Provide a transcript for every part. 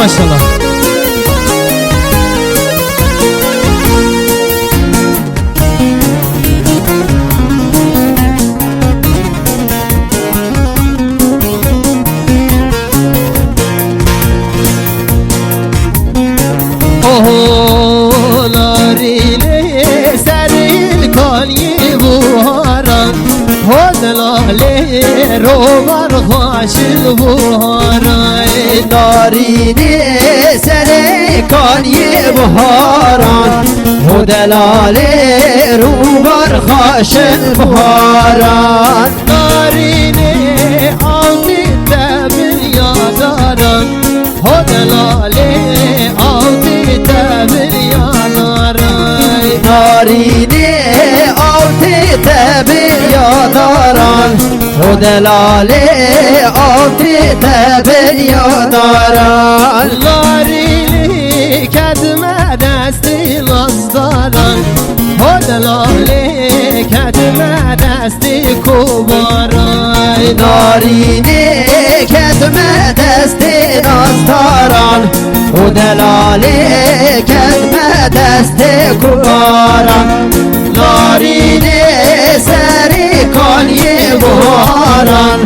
maşallah. روبر خاشل بهاران نارینی سر کانی بهاران و دلال روبر خاشل بهاران نارینی آتی تبر یاداران و دلال آتی تبر یاداران نارینی آتی تبر یاداران و دلال آتی تبر یاداران نارینی کدم دستی لازداران و دلال کدم دستی کوباران نارینی کدم دستی لازداران و دلال کدم دستی کوباران نارینی سری کانی بهاران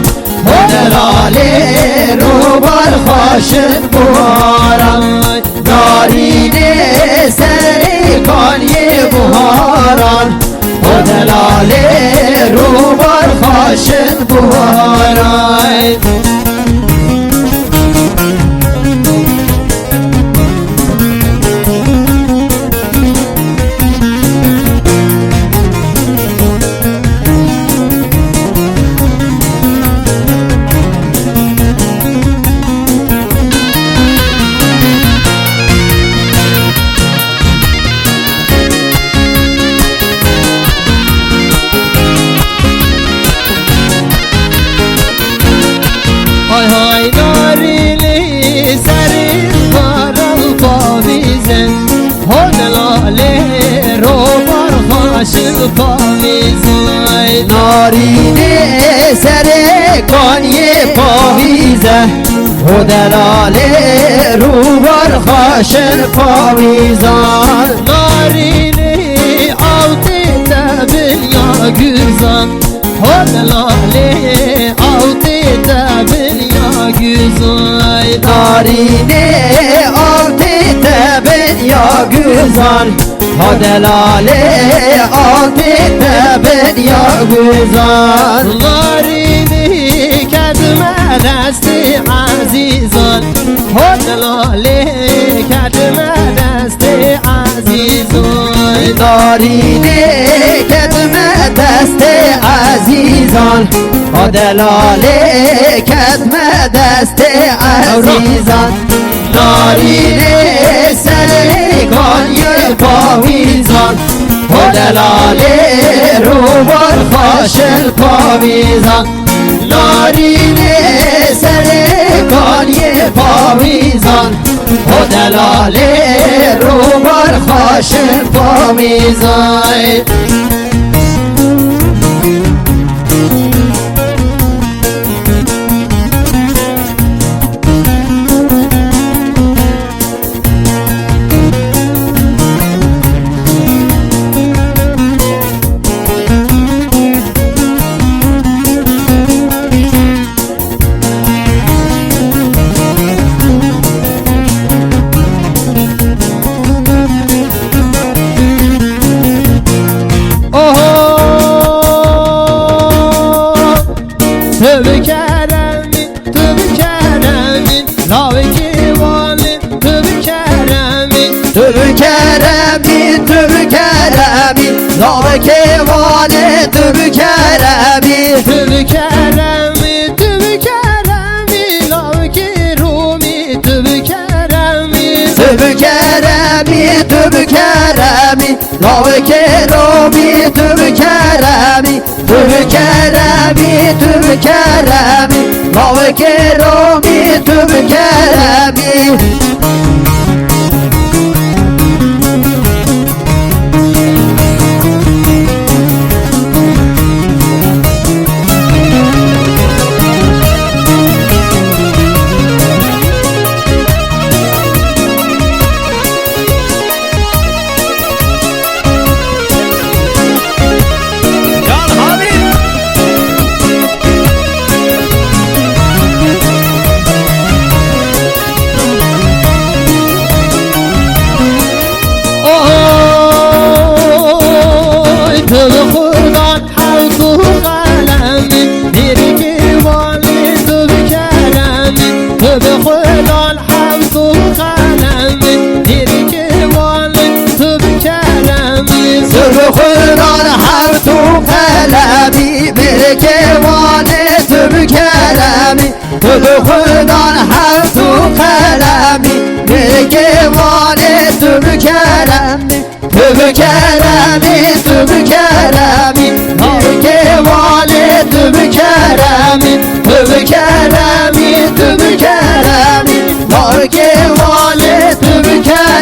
و دلال روبر خاشن بهاران نارینی سری کانی بهاران و دلال روبر خاشن بهاران های نارینی سری کارل پاویزن و دلال روبر خاشل پاویزن نارینی سری کانی پاویزن و دلال روبر خاشل پاویزن نارینی آوتی تبر یا güzan و دلال آوتی تبر güzel narine altı tebin ya güzel ha delale altı tebin ya güzel narine kedme desti azizan ha delale kedme desti azizan narine kedme desti azizan ha delale kedme desti azizan narine seni kanye pavizan o delale rubar haşel pavizan narine seni kanye pavizan o delale rubar haşel pavizan Tövbe keremin, tövbe keremin, lave kevalim, tövbe keremin, tövbe keremin, tövbe keremin, lave kevalim, tövbe keremin, tövbe keremin, tövbe keremin, lave kerumi, tövbe keremin, tövbe keremin, tövbe keremin, lave kerumi, tövbe keremin, tövbe keremin, tövbe keremin, lave kerumi, tövbe keremin. تو به خودان هر تو قلمی میگه والی تو بکرمی تو بکرمی تو بکرمی میگه والی تو بکرمی تو بکرمی تو بکرمی میگه والی تو بکرمی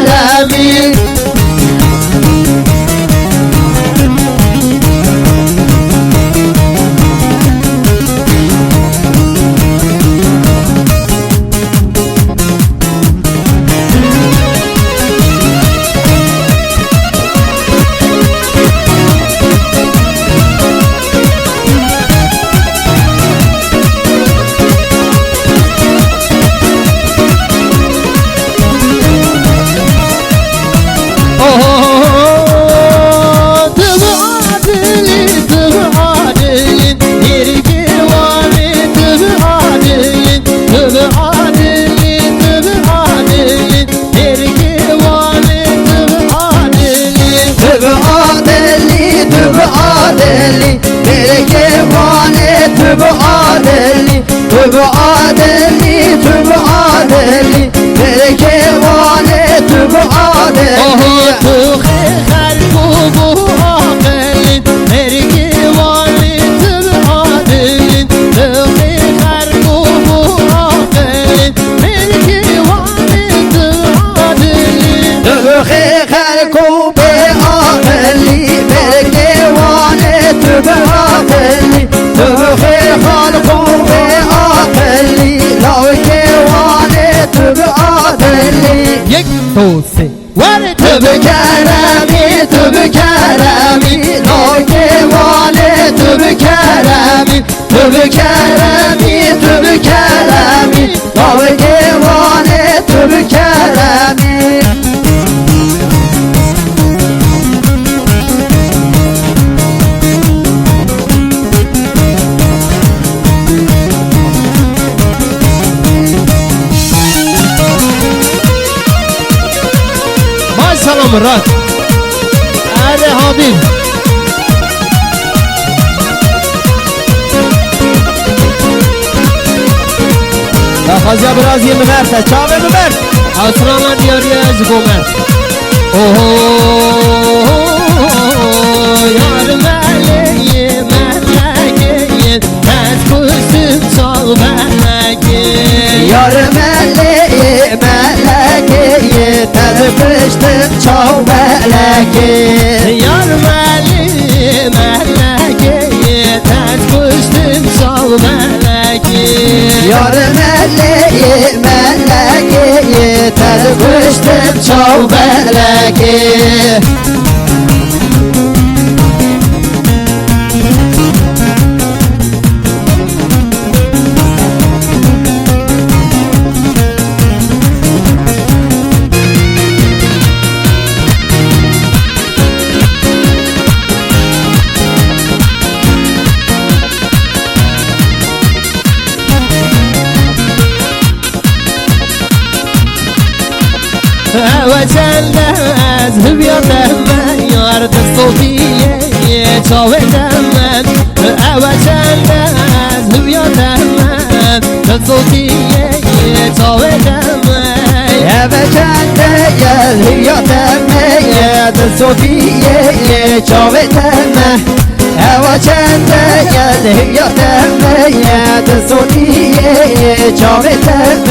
تو بکرمی تو بکرمی ناگه والی تو بکرمی تو بکرمی تو بکرمی ناگه والی تو بکرمی سلام مراد علی حبیب خازیا برازی ممرد چاوه ممرد اسران دیاری از گمرد یار ملیه ملکه از کسیم سال ملکه یار ملیه ملکه تز پشتم چاو ملکه یار ملیه ملکه تز پشتم سال ملکه یار ملیه ملکه تز پشتم چاو ملکه وچنده از هویتم یار دستوفیه چاوتم وچنده از هویتم دستوفیه چاوتم وچنده از هویتم دستوفیه چاوتم وچنده از هویتم دستوفیه چاوتم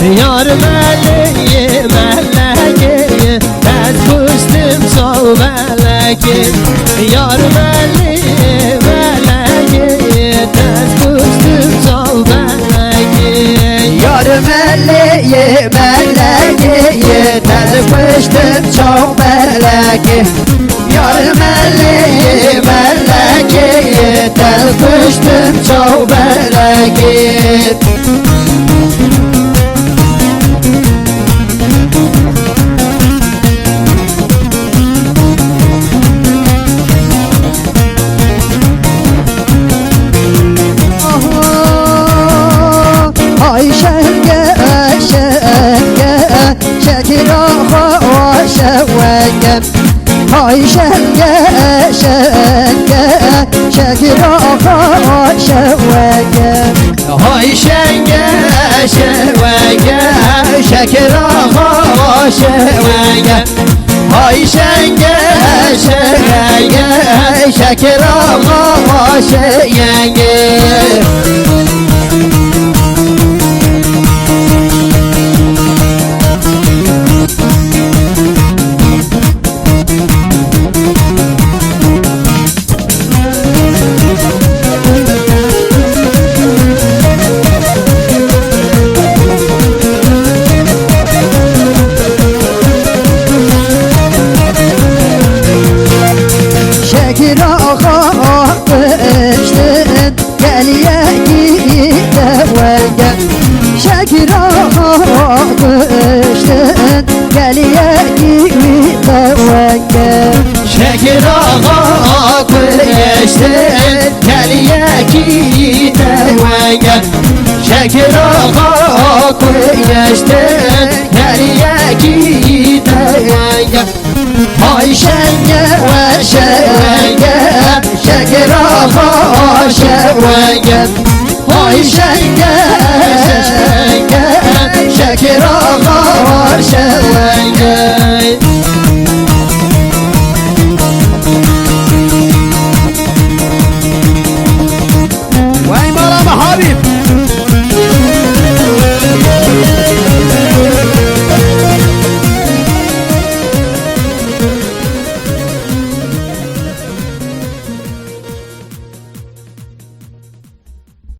یار ملیه ملکه از پشتم سال ملکه یار ملیه ملکه از پشتم سال ملکه یار ملیه ملکه تز پشتم چاو ملکه یار ملیه ملکه تز پشتم چاو ملکه های شنگه şekil ağa şevenge Hay şenge şevenge şeker ağa şevenge Hay şenge şevenge şeker ağa şevenge şekil ağa kıştın geliye gidevenge şekil ağa kıştın geliye gidevenge Şeker ağa kıştın geliye gidevenge Şeker ağa kıştın geliye gidevenge Hay şenge ve şenge şeker ağa şevenge Hay şenge